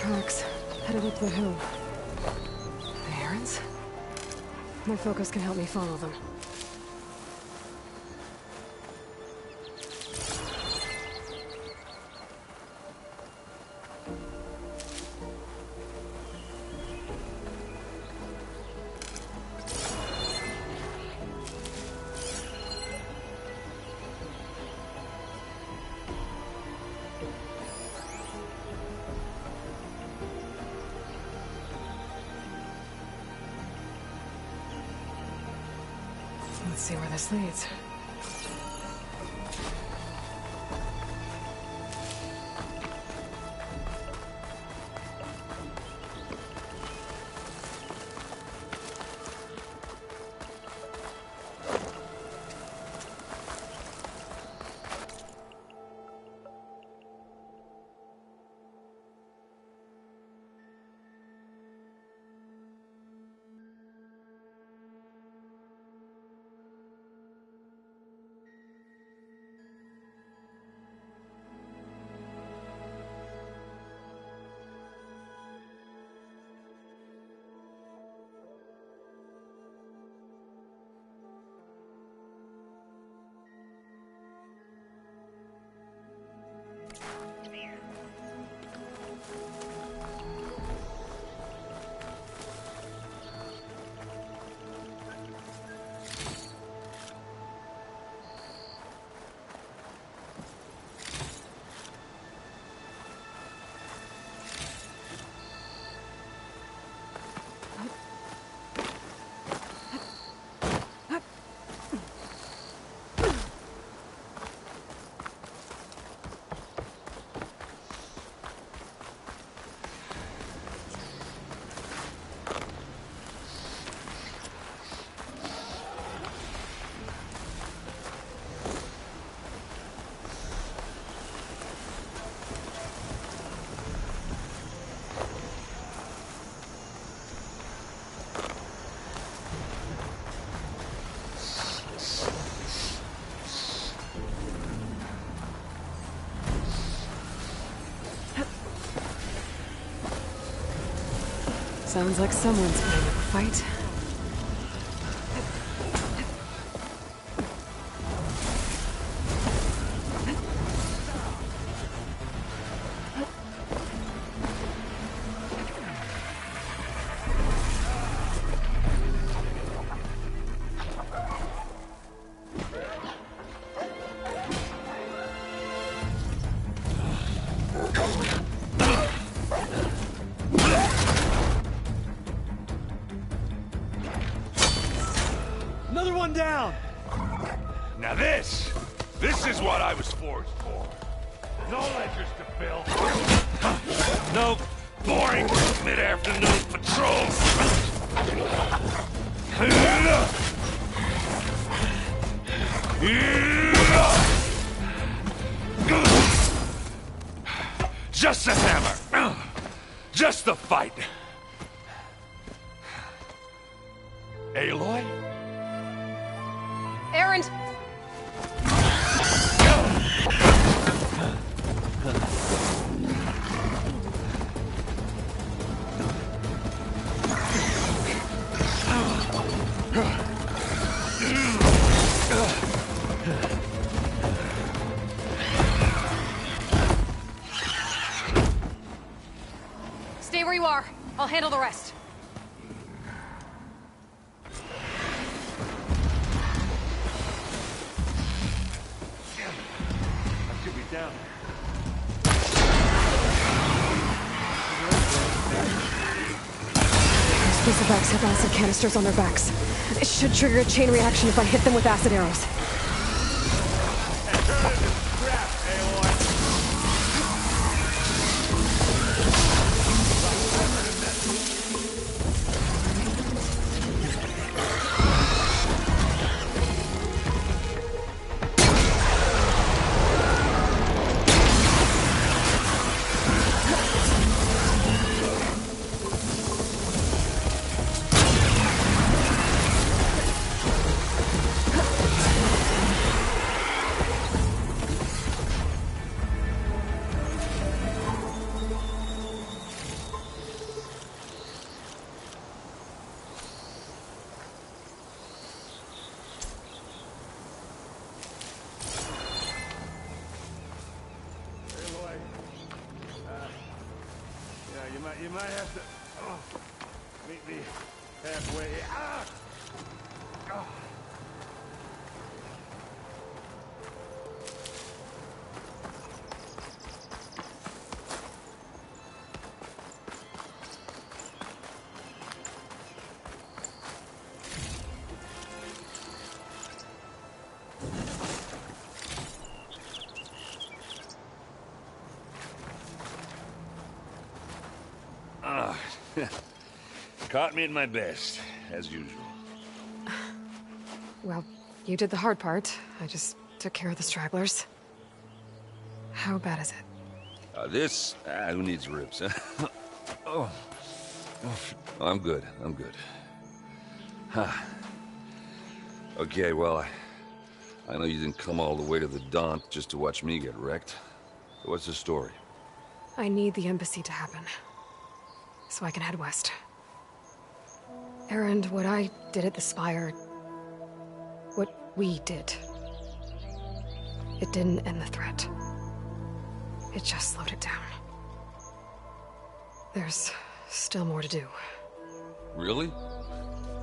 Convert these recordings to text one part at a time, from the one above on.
tracks, headed up the hill. The errands? My focus can help me follow them. Let's see where this leads. Sounds like someone's putting up a fight. Another one down! Now this is what I was forged for. No ledgers to fill. No boring mid-afternoon patrols. Just a hammer. Just the fight. Aloy? Erend! Stay where you are. I'll handle the rest. Down. Specifics have acid canisters on their backs. It should trigger a chain reaction if I hit them with acid arrows. might have to meet me halfway. Ah! Oh. Caught me at my best, as usual. Well, you did the hard part. I just took care of the stragglers. How bad is it? Who needs ribs, huh? Oh. I'm good, I'm good. Huh. Okay, well, I know you didn't come all the way to the Daunt just to watch me get wrecked. So what's the story? I need the embassy to happen, so I can head west. Erend, what I did at the Spire... what we did... it didn't end the threat. It just slowed it down. There's still more to do. Really?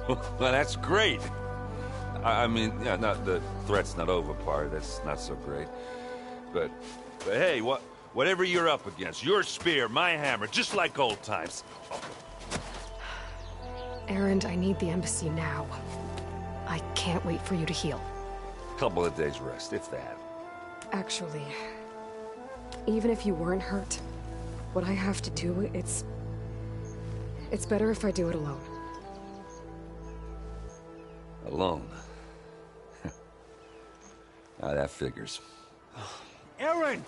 Well, that's great. I mean, yeah, not the threat's not over part, that's not so great. But hey, whatever you're up against, your spear, my hammer, just like old times. Erend, I need the embassy now. I can't wait for you to heal. Couple of days rest, if that. Actually, even if you weren't hurt, what I have to do, it's better if I do it alone. Alone? That figures. Erend!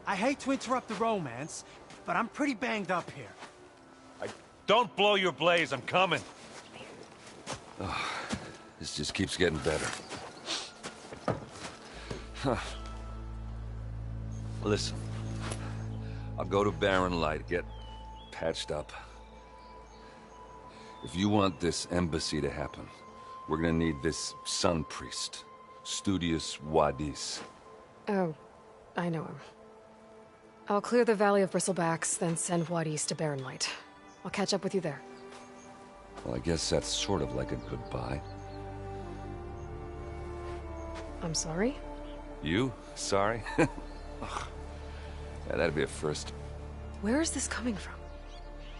I hate to interrupt the romance, but I'm pretty banged up here. Don't blow your blaze, I'm coming. Oh, this just keeps getting better. Huh. Listen, I'll go to Barren Light, get patched up. If you want this embassy to happen, we're gonna need this Sun Priest, Studius Wadis. Oh, I know him. I'll clear the Valley of Bristlebacks, then send Wadis to Barren Light. I'll catch up with you there. Well, I guess that's sort of like a goodbye. I'm sorry? You? Sorry? Ugh. Yeah, that'd be a first. Where is this coming from?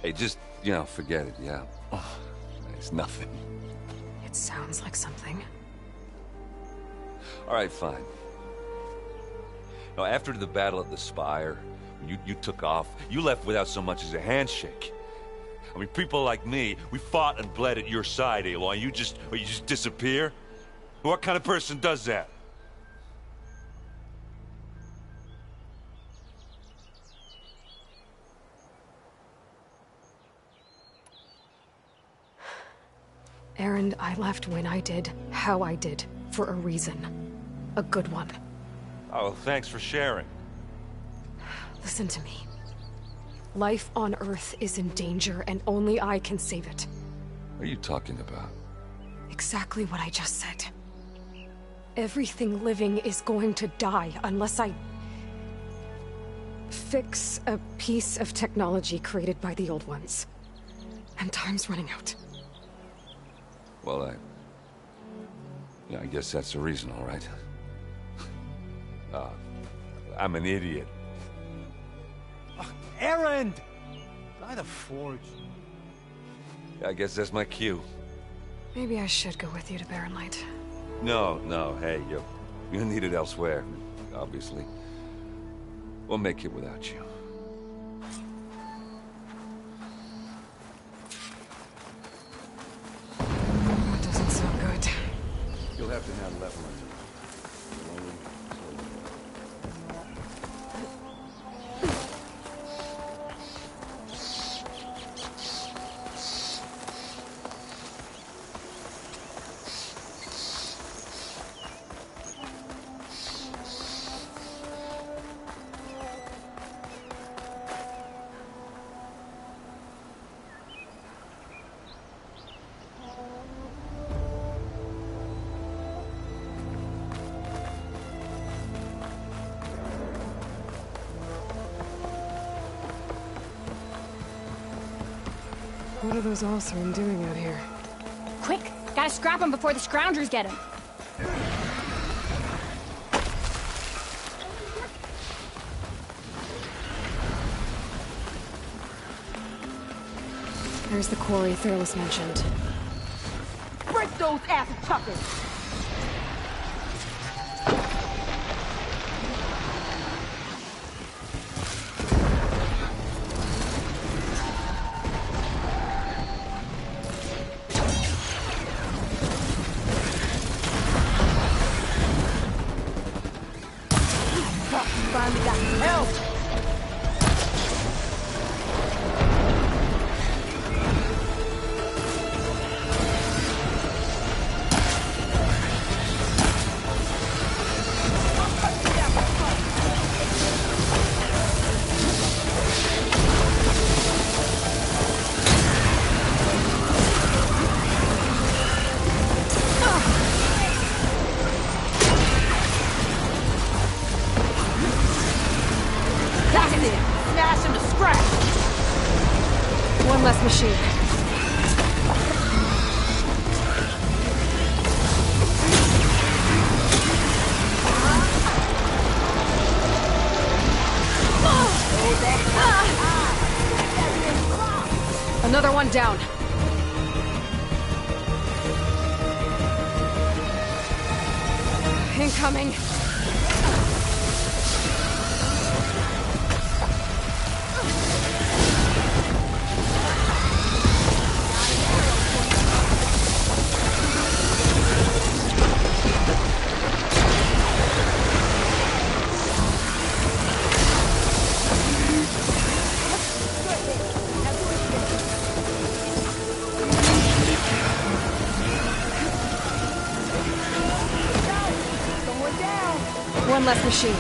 Hey, just, forget it, yeah. Oh, it's nothing. It sounds like something. All right, fine. Now, after the battle at the Spire, you took off, you left without so much as a handshake. I mean, people like me, we fought and bled at your side, Aloy. You just disappear? What kind of person does that? Erend, I left when I did, how I did, for a reason. A good one. Oh, thanks for sharing. Listen to me. Life on Earth is in danger, and only I can save it. What are you talking about? Exactly what I just said. Everything living is going to die unless I... fix a piece of technology created by the Old Ones. And time's running out. Well, I guess that's the reason, all right. I'm an idiot. Erend! By the Forge. I guess that's my cue. Maybe I should go with you to Barren Light. No, hey, you're needed elsewhere, obviously. We'll make it without you. That doesn't sound good. You'll have to handle that one. What are those Oseram doing out here? Quick! Gotta scrap him before the Scroungers get him! There's the quarry Thurles mentioned. Break those ass chuckers! Finally got some help! Smash him to scratch! One less machine. Another one down. Incoming. One less machine.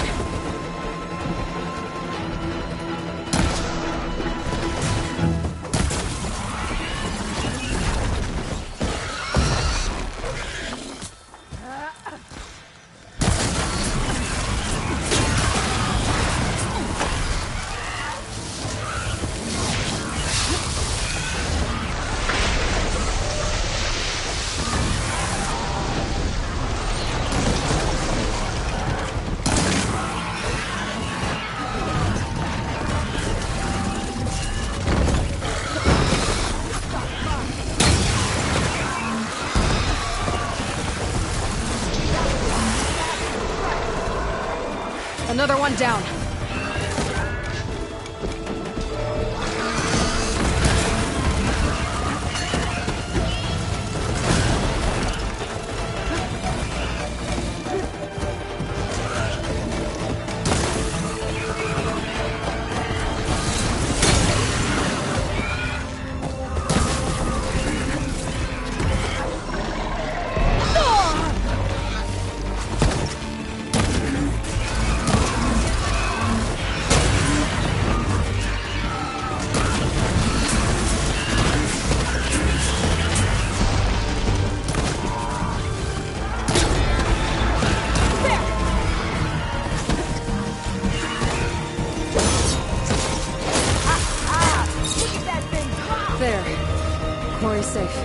Another one down. There. Quarry's safe.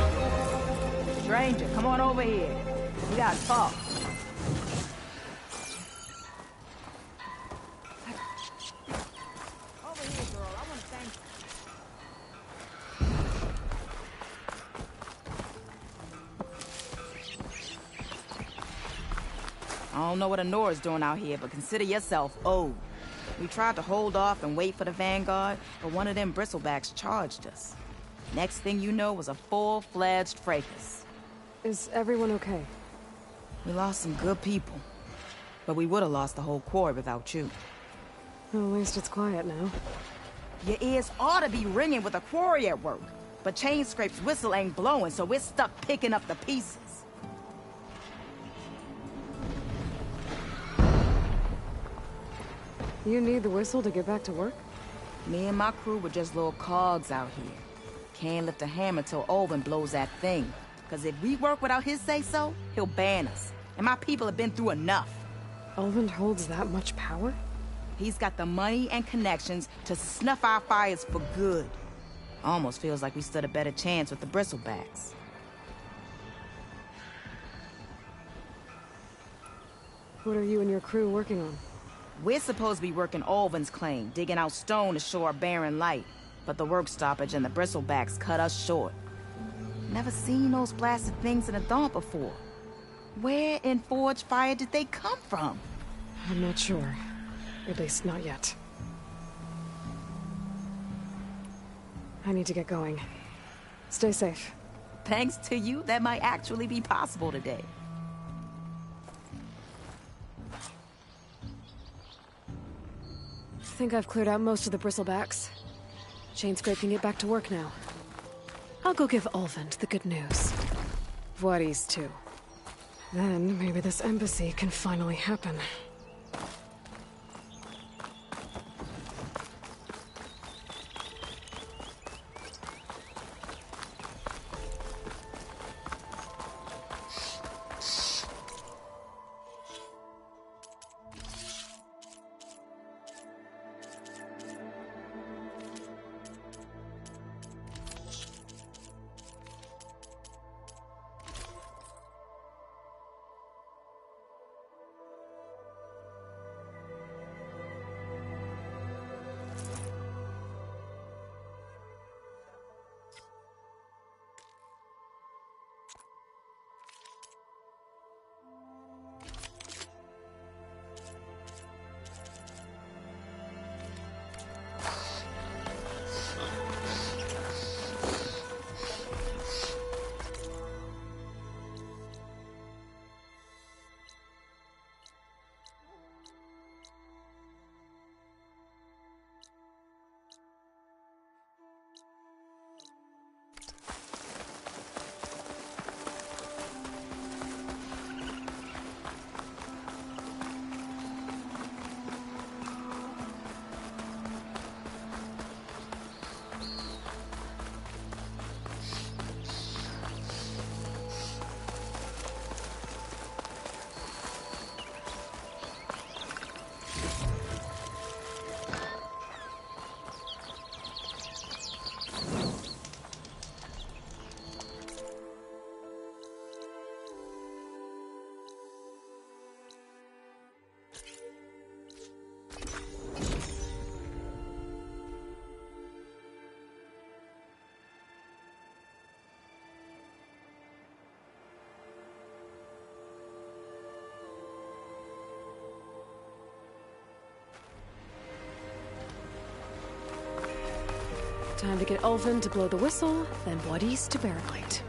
Stranger, come on over here. We gotta talk. Over here, girl. I wanna thank you. I don't know what Anora's doing out here, but consider yourself owed. We tried to hold off and wait for the Vanguard, but one of them bristlebacks charged us. Next thing you know was a full-fledged fracas. Is everyone okay? We lost some good people, but we would have lost the whole quarry without you. Well, at least it's quiet now. Your ears ought to be ringing with a quarry at work, but Chainscrape's whistle ain't blowing, so we're stuck picking up the pieces. You need the whistle to get back to work? Me and my crew were just little cogs out here. Can't lift a hammer till Olvin blows that thing. Cause if we work without his say-so, he'll ban us. And my people have been through enough. Ulvund holds that much power? He's got the money and connections to snuff our fires for good. Almost feels like we stood a better chance with the bristlebacks. What are you and your crew working on? We're supposed to be working Ulvin's claim, digging out stone to show our barren light. But the work stoppage and the bristlebacks cut us short. Never seen those blasted things in a Dawn before. Where in Forge Fire did they come from? I'm not sure. At least not yet. I need to get going. Stay safe. Thanks to you, that might actually be possible today. I think I've cleared out most of the bristlebacks. Chainscrape can get back to work now. I'll go give Ulvund the good news. Voorhis too. Then maybe this embassy can finally happen. Time to get Ulvund to blow the whistle, then Voorhis to barricade.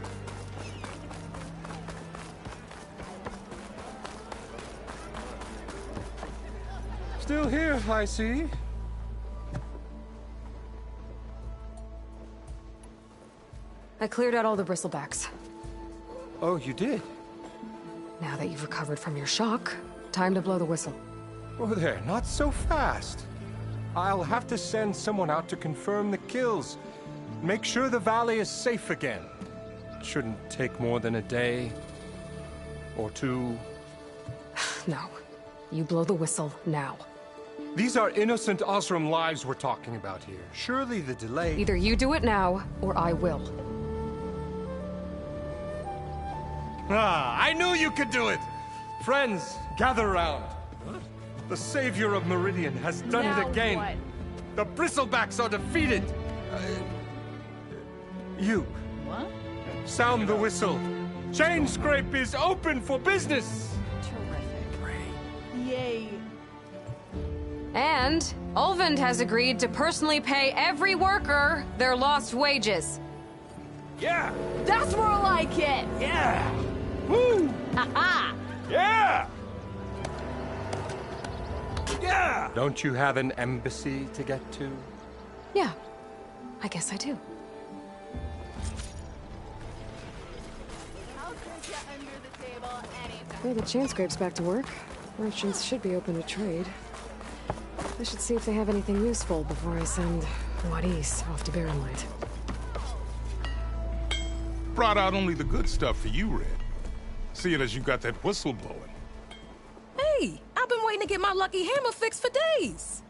Still here, I see. I cleared out all the bristlebacks. Oh, you did? Now that you've recovered from your shock, time to blow the whistle. Oh there, not so fast. I'll have to send someone out to confirm the kills. Make sure the valley is safe again. Shouldn't take more than a day. Or two. No. You blow the whistle now. These are innocent Osram lives we're talking about here. Surely the delay... Either you do it now, or I will. Ah, I knew you could do it! Friends, gather round. The savior of Meridian has done it again. What? The bristlebacks are defeated. You. What? Sound the whistle. Chainscrape is open for business. Terrific. Yay. And Ulvund has agreed to personally pay every worker their lost wages. Yeah! That's more like it! Yeah! Woo! Ha-ha! Yeah! Yeah! Don't you have an embassy to get to? Yeah, I guess I do. Well, the Chainscrape's back to work. Merchants should be open to trade. I should see if they have anything useful before I send Voorhis off to Barren Light. Brought out only the good stuff for you, Red. Seeing as you got that whistle blowing. Hey, I've been waiting to get my lucky hammer fixed for days.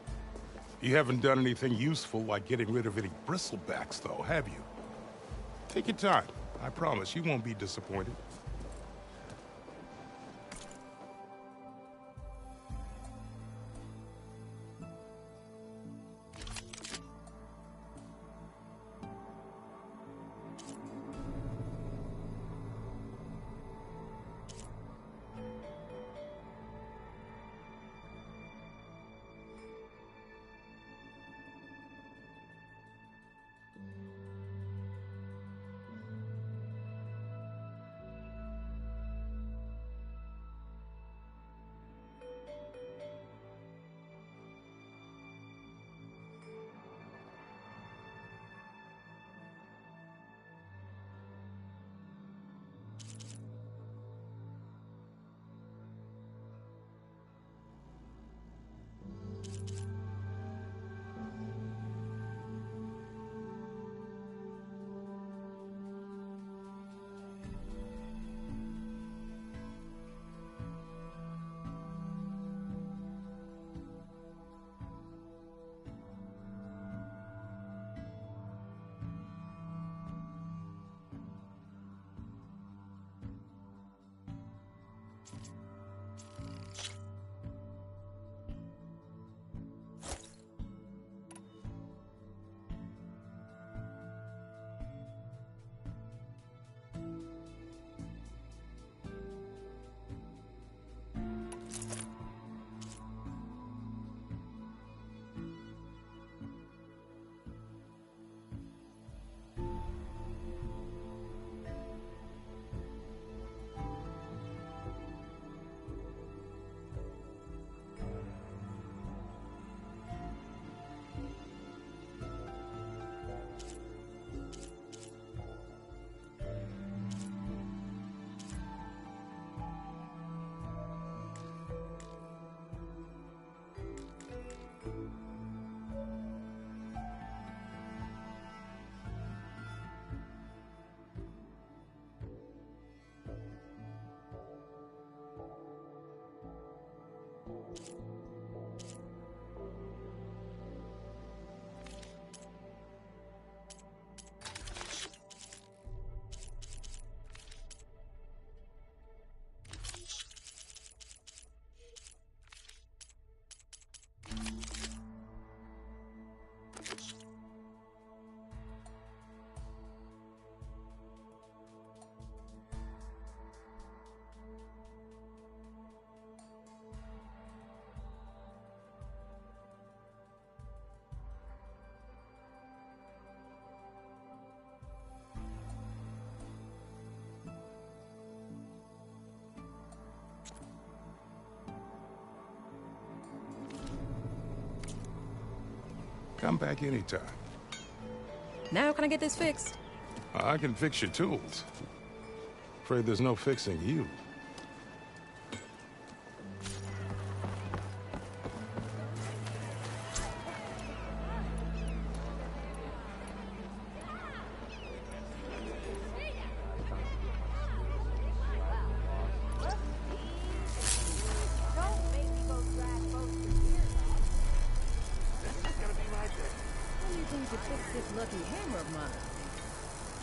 You haven't done anything useful like getting rid of any bristlebacks, though, have you? Take your time. I promise you won't be disappointed. Come back anytime. Now can I get this fixed? I can fix your tools. Afraid there's no fixing you.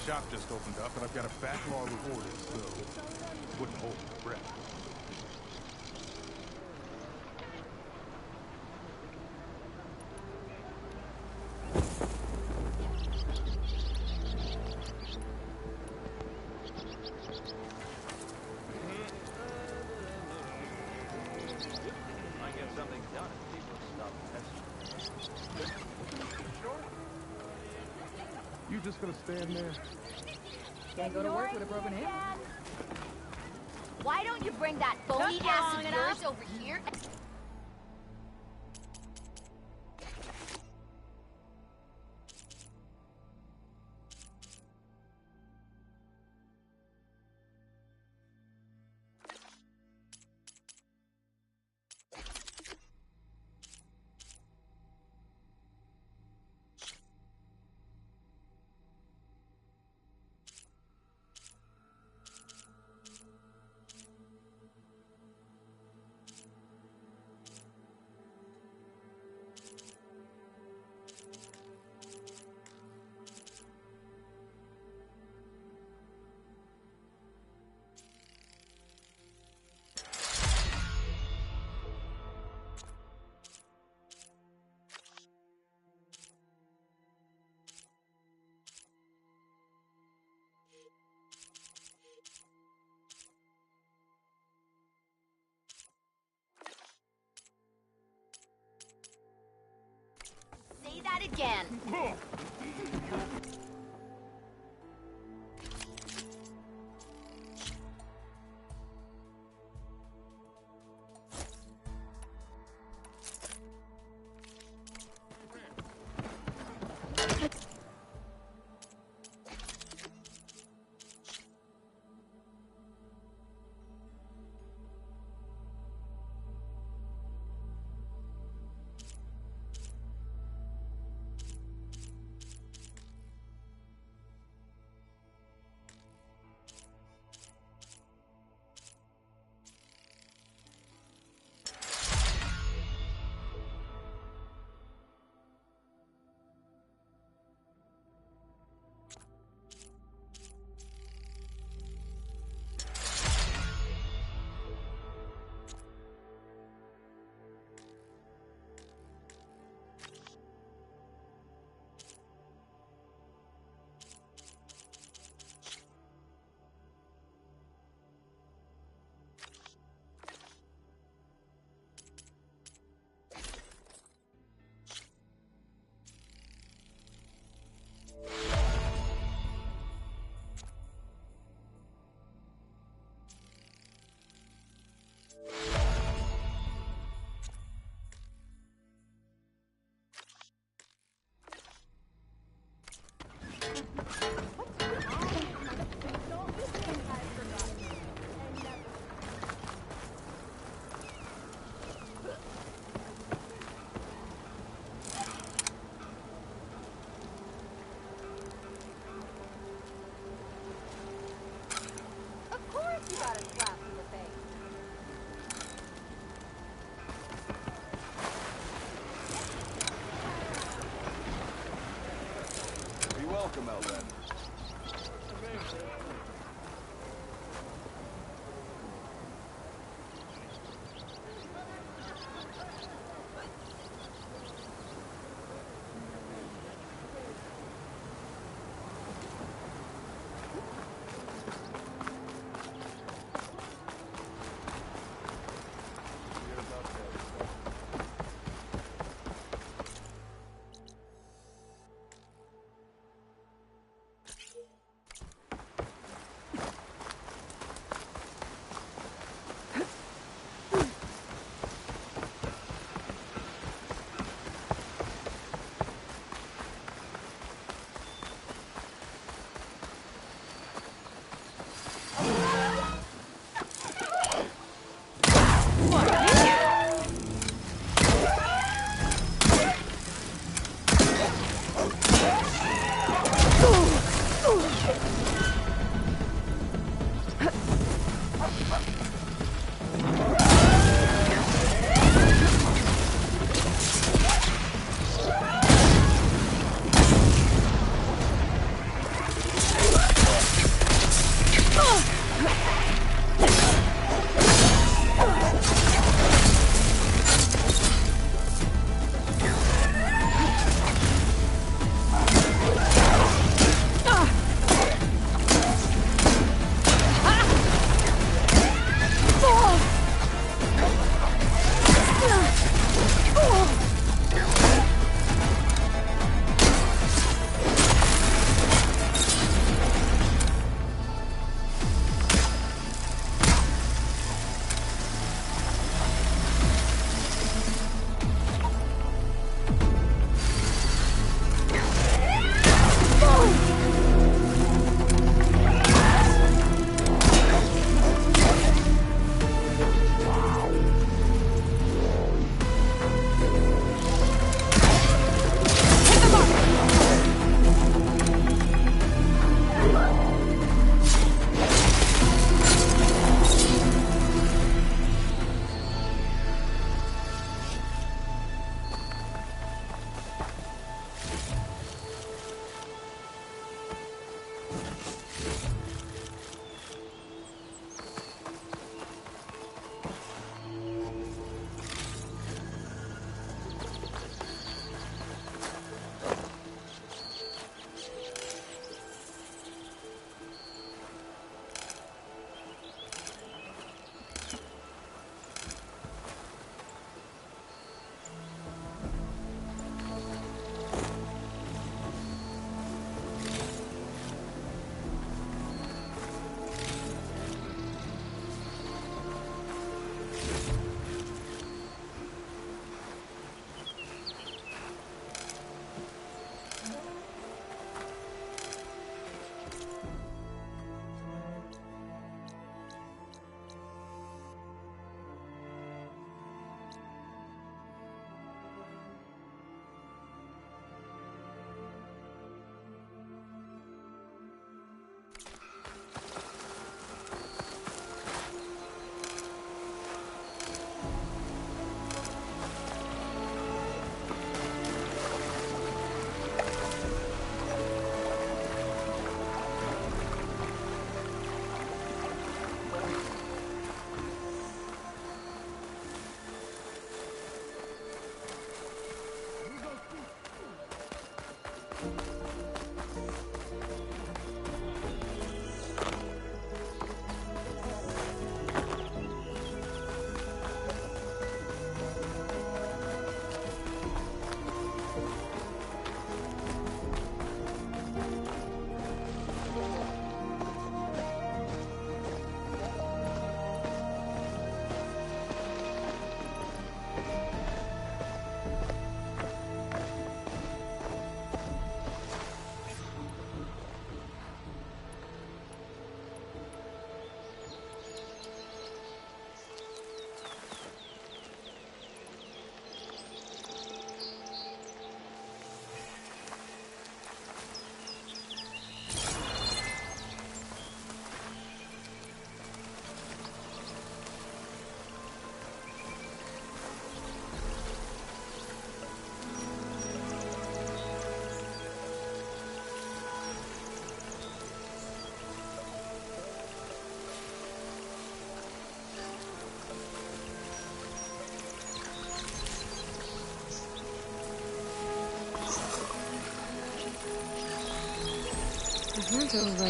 Shop just opened up, and I've got a backlog of orders, so wouldn't hold my breath. You just gonna stand there? Can't go to work with a broken hand. Why don't you bring that phony ass of yours over here? again.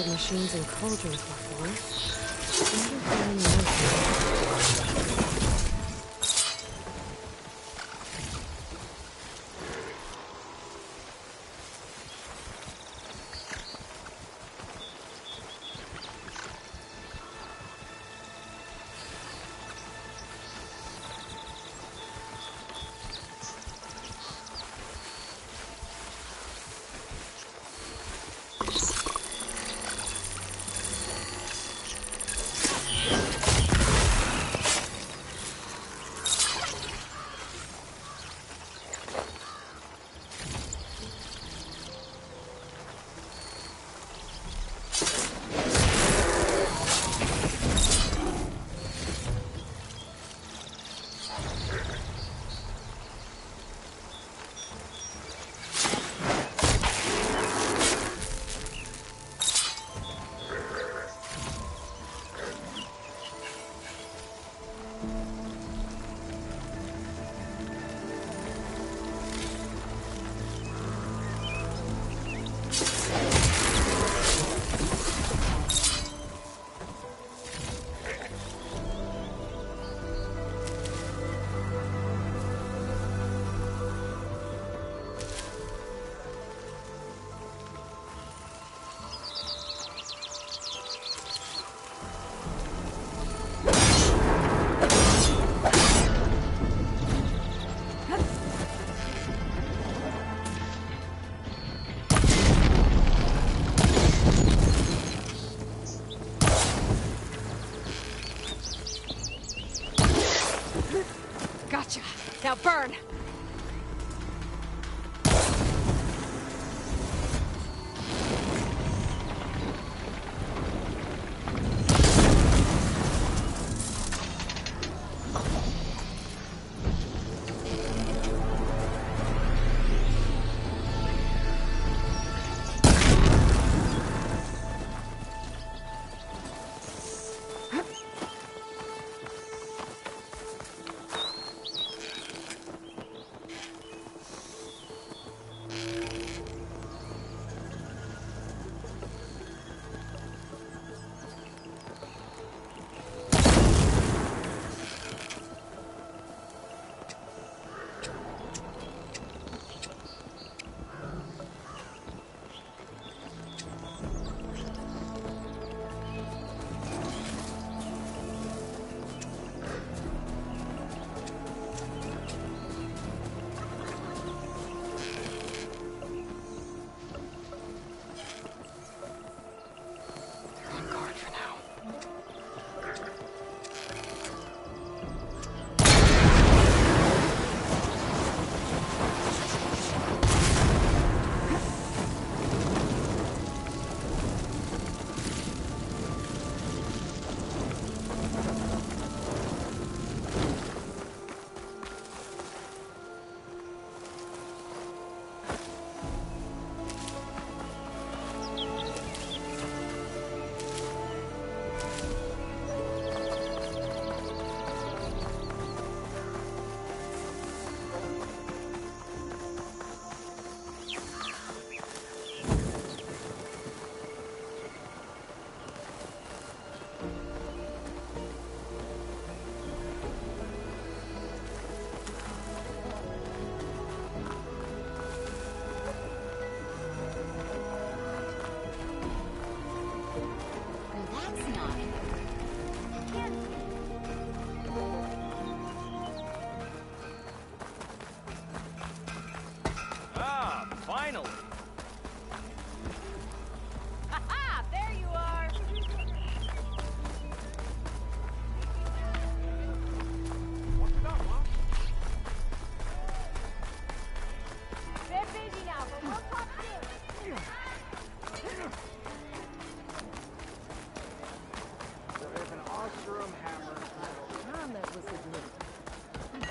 tried machines and cauldrons before. Gotcha. Now burn!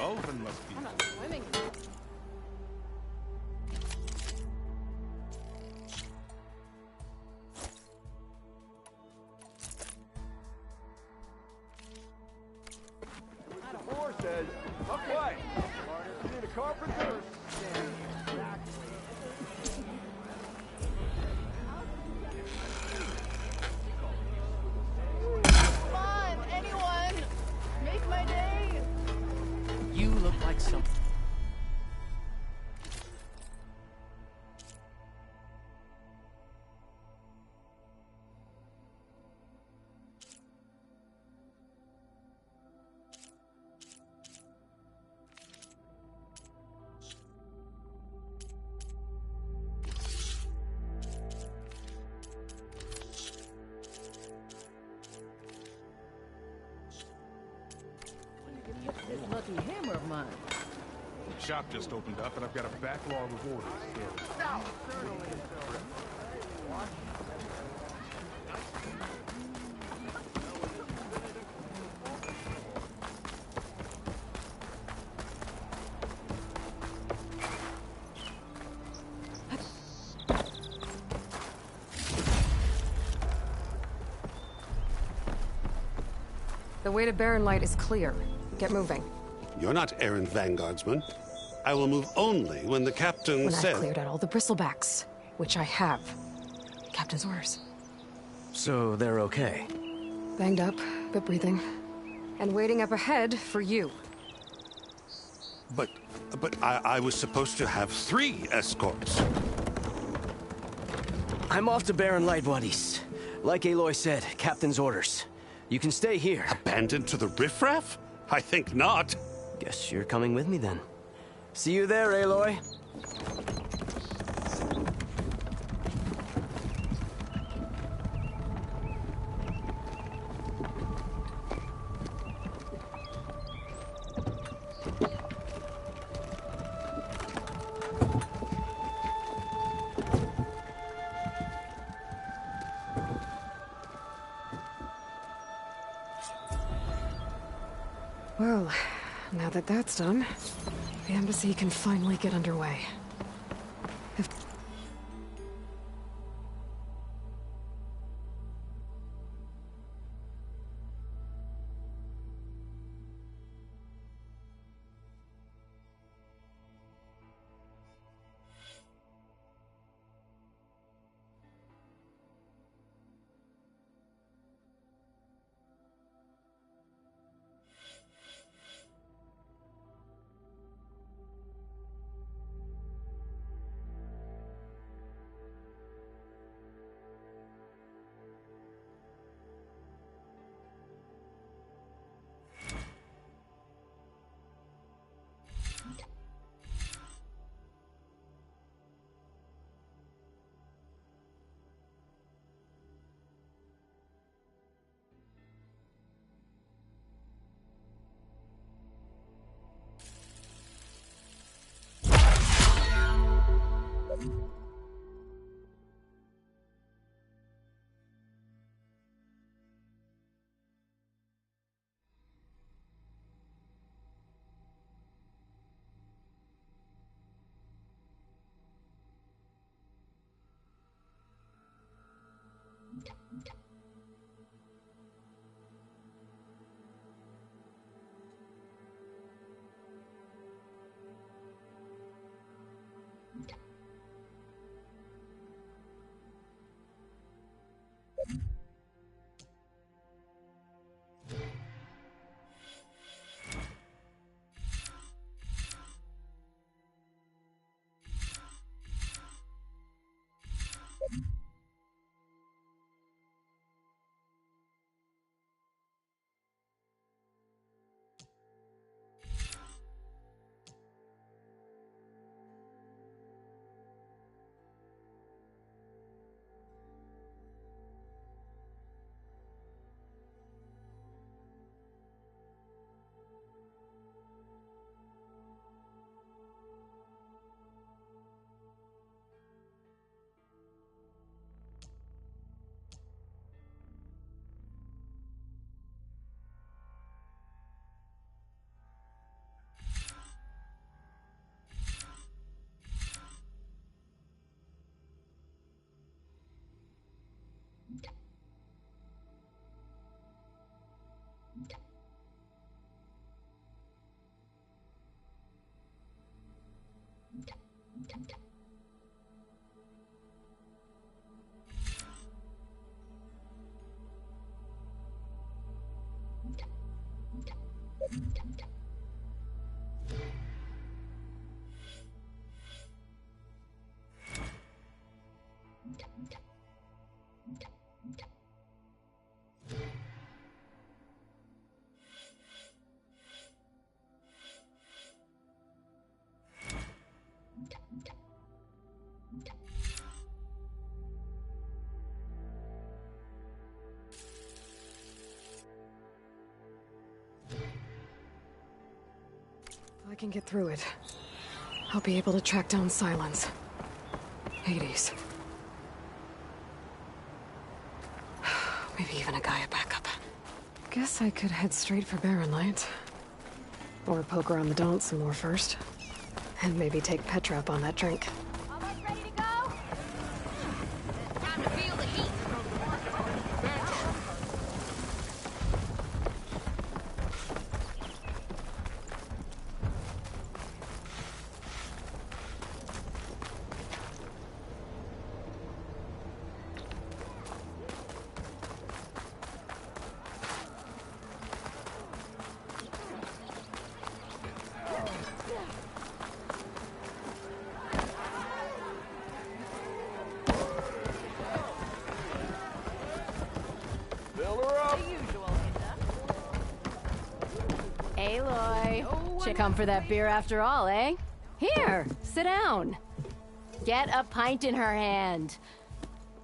Ulvin must be. I'm not swimming. Moore says, okay, you need a carpenter? This lucky hammer of mine. Shop just opened up, and I've got a backlog of orders. The way to Barren Light is clear. Get moving. You're not errant vanguardsman. I will move only when the captain When says... I've cleared out all the bristlebacks, which I have. Captain's orders. So they're okay? Banged up, but breathing. And waiting up ahead for you. But I was supposed to have 3 escorts. I'm off to Barren Light, Wadis. Like Aloy said, Captain's orders. You can stay here. Abandoned to the riffraff? I think not. Guess you're coming with me then. See you there, Aloy. Well, now that that's done, the embassy can finally get underway. If I can get through it, I'll be able to track down Silence. Hades. Maybe even a Gaia backup. Guess I could head straight for Barren Light. Or poke around the Daunt some more first. And maybe take Petra up on that drink. Almost ready to go? Time to feel the heat. Aloy, should come for that beer after all, eh? Here, sit down. Get a pint in her hand.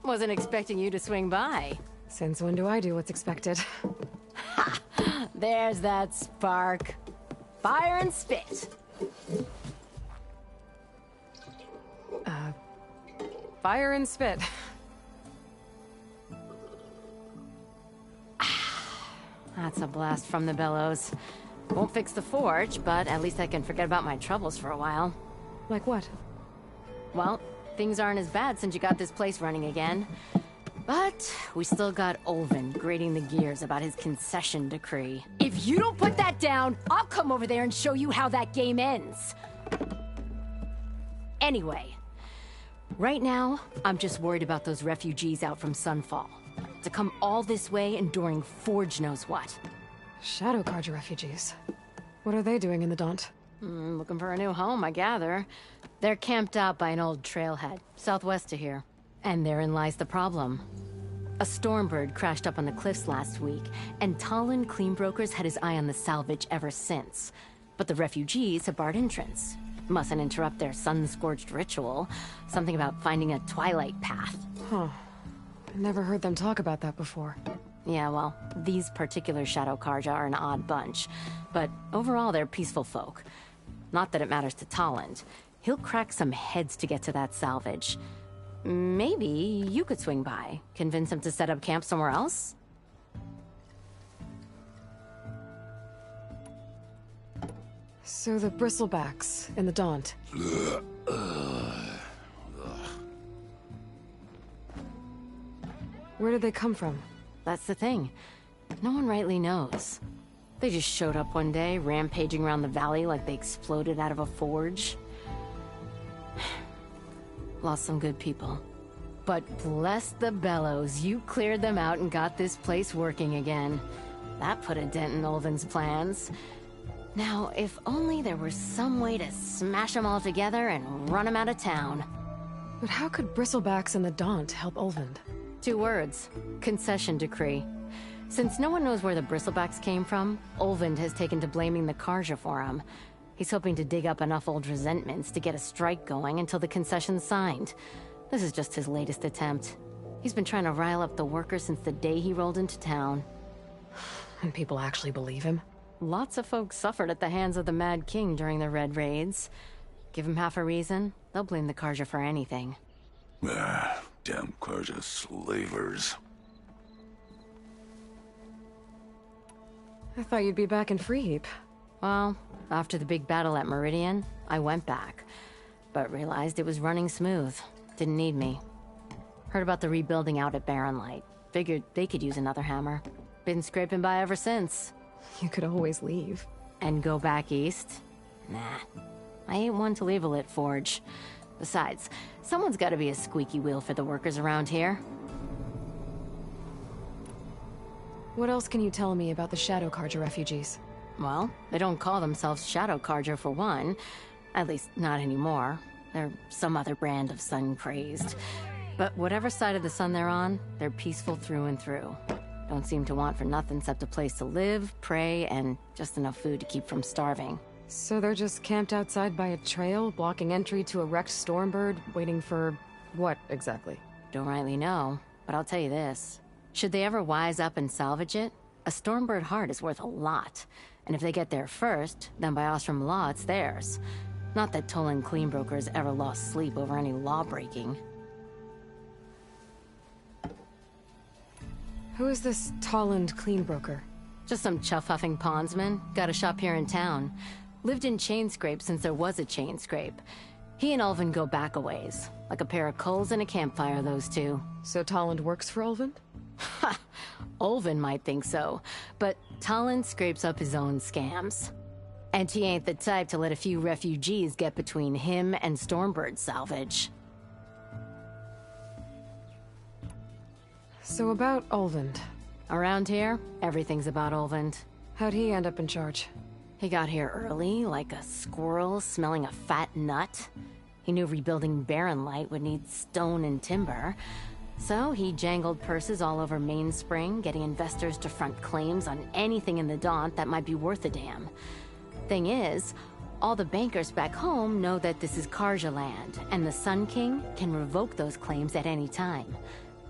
Wasn't expecting you to swing by. Since when do I do what's expected? Ha! There's that spark. Fire and spit. Fire and spit. That's a blast from the bellows. Won't fix the forge, but at least I can forget about my troubles for a while. Like what? Well, things aren't as bad since you got this place running again. But we still got Olvin grating the gears about his concession decree. If you don't put that down, I'll come over there and show you how that game ends. Anyway, right now, I'm just worried about those refugees out from Sunfall. To come all this way enduring Forge knows what. Shadow Carja refugees. What are they doing in the Daunt? Looking for a new home, I gather. They're camped out by an old trailhead, southwest of here. And therein lies the problem. A Stormbird crashed up on the cliffs last week, and Talon Cleanbrokers had his eye on the salvage ever since. But the refugees have barred entrance. Mustn't interrupt their sun-scorched ritual. Something about finding a twilight path. Huh. I never heard them talk about that before. Yeah, well, these particular Shadow Carja are an odd bunch. But overall, they're peaceful folk. Not that it matters to Talon. He'll crack some heads to get to that salvage. Maybe you could swing by, convince him to set up camp somewhere else? So the Bristlebacks in the Daunt. Where did they come from? That's the thing. No one rightly knows. They just showed up one day, rampaging around the valley like they exploded out of a forge. Lost some good people. But bless the bellows, you cleared them out and got this place working again. That put a dent in Olvin's plans. Now, if only there were some way to smash them all together and run them out of town. But how could Bristlebacks and the Daunt help Olvind? 2 words. Concession decree. Since no one knows where the Bristlebacks came from, Olvind has taken to blaming the Carja for them. He's hoping to dig up enough old resentments to get a strike going until the concession's signed. This is just his latest attempt. He's been trying to rile up the workers since the day he rolled into town. And people actually believe him? Lots of folks suffered at the hands of the Mad King during the Red Raids. Give him half a reason, they'll blame the Carja for anything. Damn Carja slavers. I thought you'd be back in Freeheap. Well, after the big battle at Meridian, I went back. But realized it was running smooth. Didn't need me. Heard about the rebuilding out at Barren Light. Figured they could use another hammer. Been scraping by ever since. You could always leave. And go back east? Nah. I ain't one to leave a lit forge. Besides, someone's gotta be a squeaky wheel for the workers around here. What else can you tell me about the Shadow Carja refugees? Well, they don't call themselves Shadow Carja for one. At least, not anymore. They're some other brand of sun-crazed. But whatever side of the sun they're on, they're peaceful through and through. Don't seem to want for nothing except a place to live, pray, and just enough food to keep from starving. So they're just camped outside by a trail, blocking entry to a wrecked Stormbird, waiting for... what, exactly? Don't rightly know, but I'll tell you this. Should they ever wise up and salvage it, a Stormbird heart is worth a lot. And if they get there first, then by Ostrom law, it's theirs. Not that Toland Cleanbrokers ever lost sleep over any law-breaking. Who is this Toland Cleanbroker? Just some chuff-huffing pondsman. Got a shop here in town. Lived in Chainscrape since there was a Chainscrape. He and Ulvund go back a ways. Like a pair of coals in a campfire, those two. So Toland works for Ulvund? Ha! Ulvund might think so, but Toland scrapes up his own scams. And he ain't the type to let a few refugees get between him and Stormbird salvage. So about Ulvund. Around here, everything's about Ulvund. How'd he end up in charge? He got here early, like a squirrel smelling a fat nut. He knew rebuilding Barren Light would need stone and timber. So he jangled purses all over Mainspring, getting investors to front claims on anything in the Daunt that might be worth a damn. Thing is, all the bankers back home know that this is Carja land, and the Sun King can revoke those claims at any time.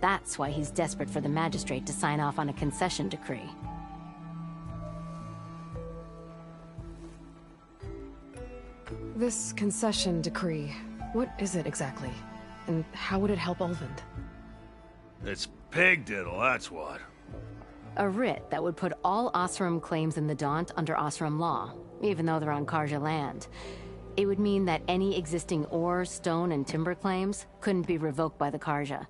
That's why he's desperate for the magistrate to sign off on a concession decree. This concession decree, what is it exactly? And how would it help Ulvund? It's pig diddle, that's what. A writ that would put all Osram claims in the Daunt under Osram law, even though they're on Carja land. It would mean that any existing ore, stone, and timber claims couldn't be revoked by the Carja.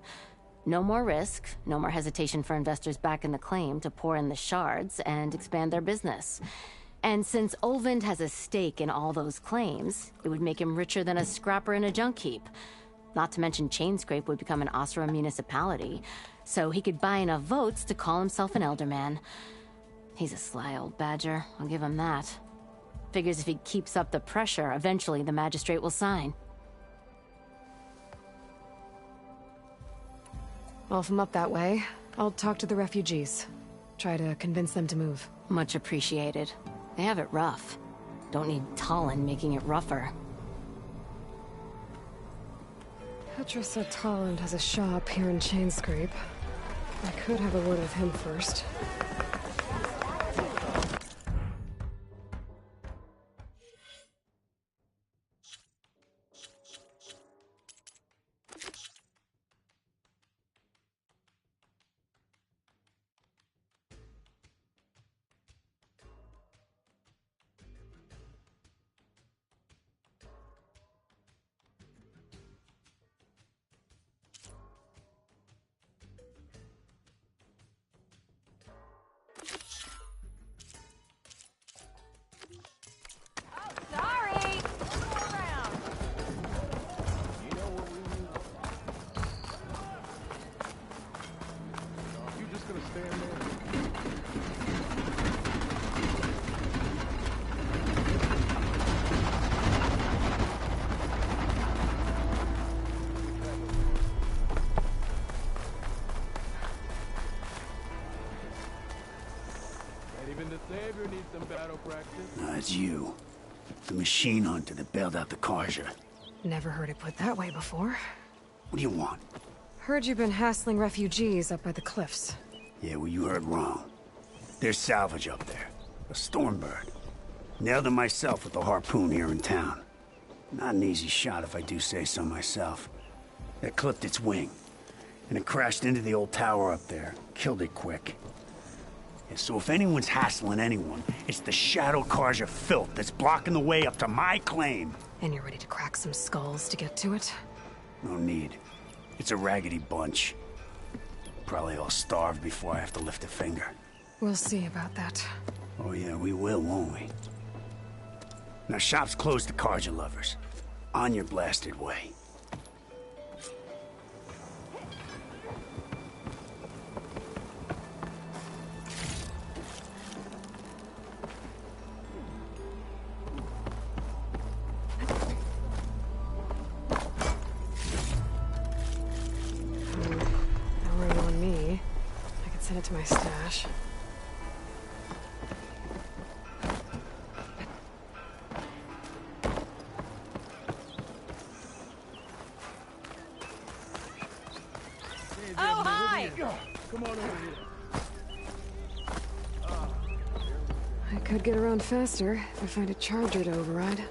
No more risk, no more hesitation for investors back in the claim to pour in the shards and expand their business. And since Ulvund has a stake in all those claims, it would make him richer than a scrapper in a junk heap. Not to mention Chainscrape would become an Osram municipality, so he could buy enough votes to call himself an Elderman. He's a sly old badger, I'll give him that. Figures if he keeps up the pressure, eventually the magistrate will sign. Well, if I'm up that way, I'll talk to the refugees. Try to convince them to move. Much appreciated. They have it rough. Don't need Toland making it rougher. Petra said Toland has a shop here in Chainscrape. I could have a word with him first. It's you. The machine hunter that bailed out the Carja. Never heard it put that way before. What do you want? Heard you've been hassling refugees up by the cliffs. Yeah, well, you heard wrong. There's salvage up there. A Stormbird. Nailed it myself with the harpoon here in town. Not an easy shot if I do say so myself. It clipped its wing. And it crashed into the old tower up there. Killed it quick. Yeah, so if anyone's hassling anyone, it's the Shadow Carja filth that's blocking the way up to my claim. And you're ready to crack some skulls to get to it? No need. It's a raggedy bunch. Probably all starved before I have to lift a finger. We'll see about that. Oh yeah, we will, won't we? Now shop's closed to Carja lovers. On your blasted way. Send it to my stash. Oh, hi! Come on over here. I Could get around faster if I find a charger to override.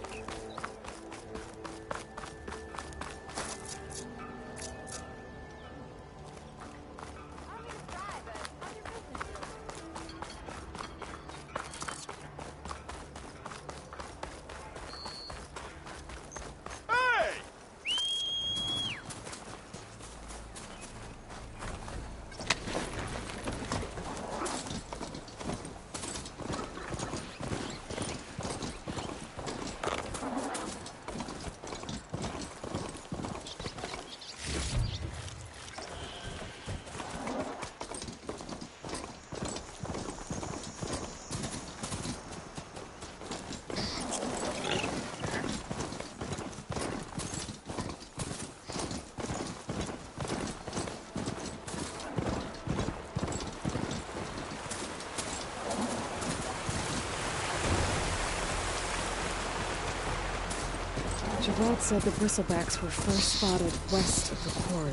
Javad said the bristlebacks were first spotted west of the quarry.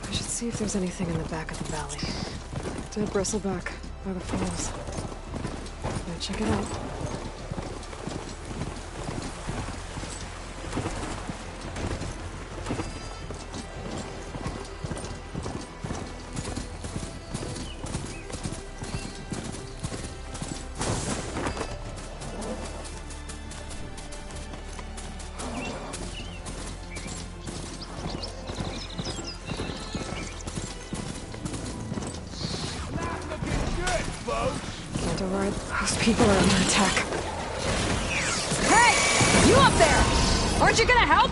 I should see if there's anything in the back of the valley. Dead bristleback by the falls. Now check it out. Those people are under attack. Hey! You up there! Aren't you gonna help?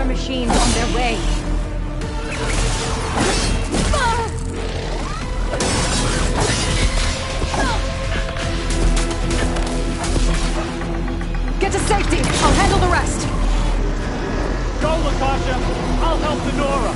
Machines on their way. Get to safety! I'll handle the rest! Go, Latasha! I'll help Denora!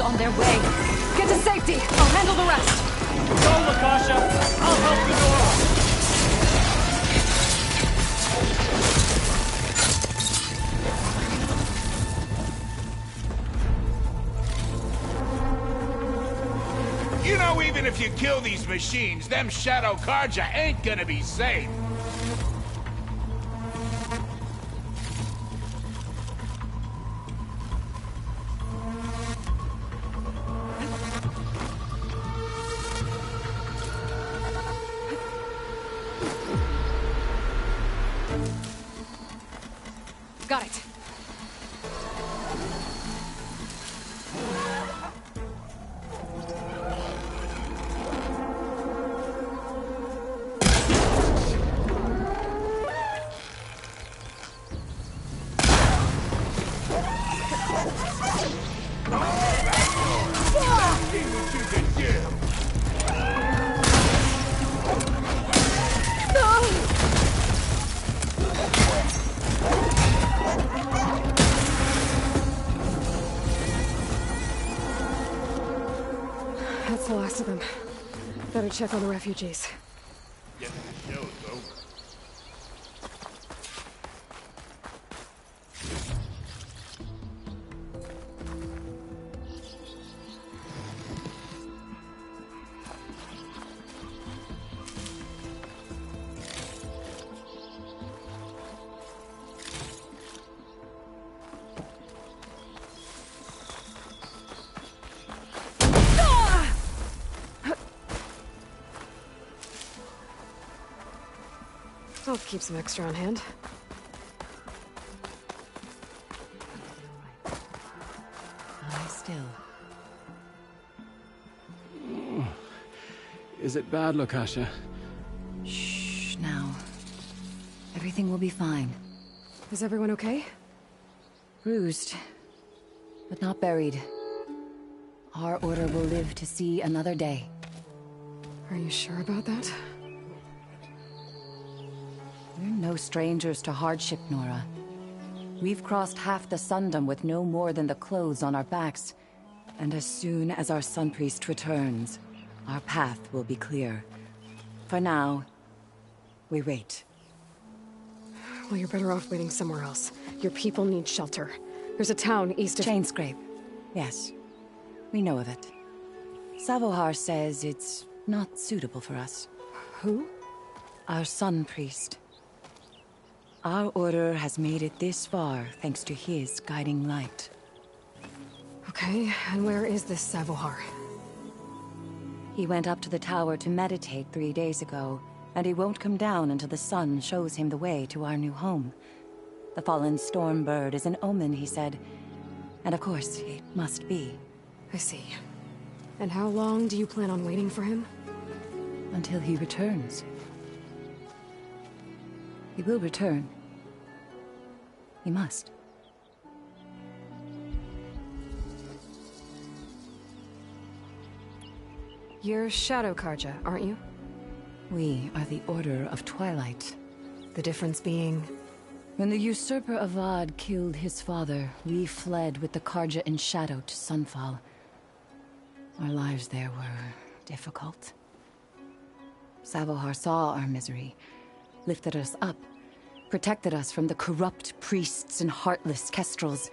On their way. Get to safety. I'll handle the rest. Go, Lakasha. I'll help Nora. You know, even if you kill these machines, them Shadow Karja ain't gonna be safe. Got it. That's the last of them. Better check on the refugees. Yeah, the show's over. I'll keep some extra on hand. Lie still. Is it bad, Lakasha? Shh, now. Everything will be fine. Is everyone okay? Bruised, but not buried. Our order will live to see another day. Are you sure about that? We're no strangers to hardship, Nora. We've crossed half the Sundom with no more than the clothes on our backs. And as soon as our Sun Priest returns, our path will be clear. For now, we wait. Well, you're better off waiting somewhere else. Your people need shelter. There's a town east of... Chainscrape. Yes. We know of it. Savohar says it's not suitable for us. Who? Our Sun Priest. Our order has made it this far thanks to his guiding light. Okay, and where is this Savohar? He went up to the tower to meditate 3 days ago, and he won't come down until the sun shows him the way to our new home. The fallen Stormbird is an omen, he said. And of course, it must be. I see. And how long do you plan on waiting for him? Until he returns. He will return. He must. You're Shadow Karja, aren't you? We are the Order of Twilight. The difference being... When the usurper Avad killed his father, we fled with the Karja in Shadow to Sunfall. Our lives there were difficult. Savohar saw our misery, lifted us up, protected us from the corrupt priests and heartless kestrels.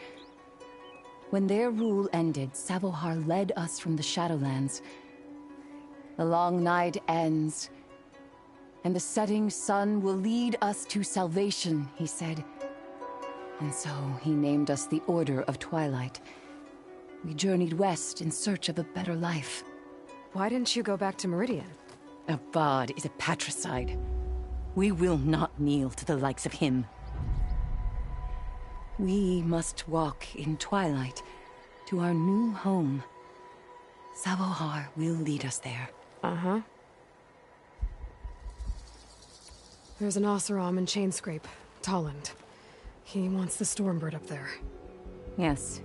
When their rule ended, Savohar led us from the Shadowlands. The long night ends, and the setting sun will lead us to salvation, he said. And so he named us the Order of Twilight. We journeyed west in search of a better life. Why didn't you go back to Meridian? Avad is a patricide. We will not kneel to the likes of him. We must walk in Twilight to our new home. Savohar will lead us there. Uh-huh. There's an Oseram in Chainscrape, Tolland. He wants the Stormbird up there. Yes.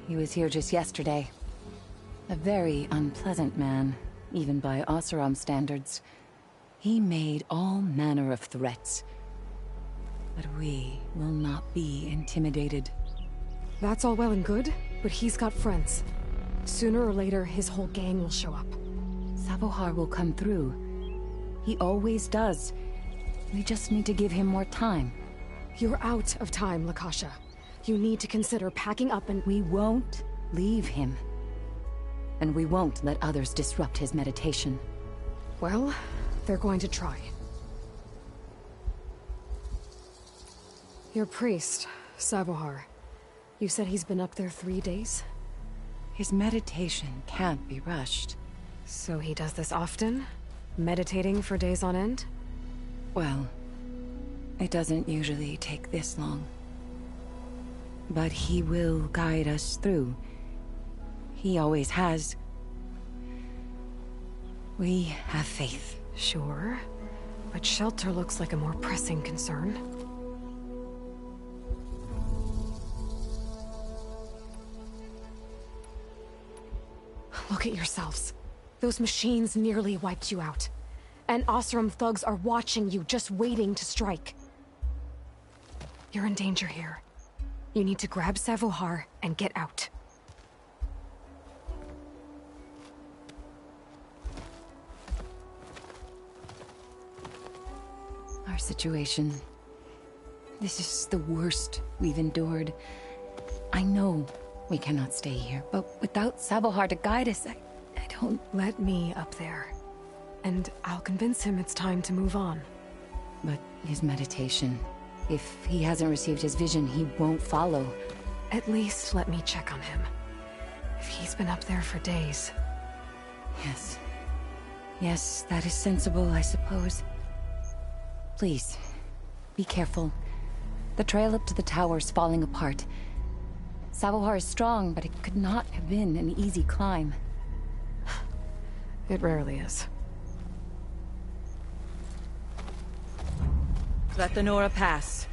He was here just yesterday. A very unpleasant man, even by Oseram standards. He made all manner of threats. But we will not be intimidated. That's all well and good, but he's got friends. Sooner or later, his whole gang will show up. Savohar will come through. He always does. We just need to give him more time. You're out of time, Lakasha. You need to consider packing up and... We won't leave him. And we won't let others disrupt his meditation. Well, they're going to try. Your priest, Savohar. You said he's been up there 3 days? His meditation can't be rushed. So he does this often? Meditating for days on end? Well, it doesn't usually take this long. But he will guide us through. He always has. We have faith. Sure. But shelter looks like a more pressing concern. Look at yourselves. Those machines nearly wiped you out. And Oseram thugs are watching you, just waiting to strike. You're in danger here. You need to grab Savohar and get out. Our situation... This is the worst we've endured. I know we cannot stay here, but without Savohar to guide us, I don't... Let me up there. And I'll convince him it's time to move on. But his meditation... If he hasn't received his vision, he won't follow. At least let me check on him. If he's been up there for days. Yes. Yes, that is sensible, I suppose. Please, be careful. The trail up to the tower's falling apart. Savohar is strong, but it could not have been an easy climb. It rarely is. Let the Nora pass.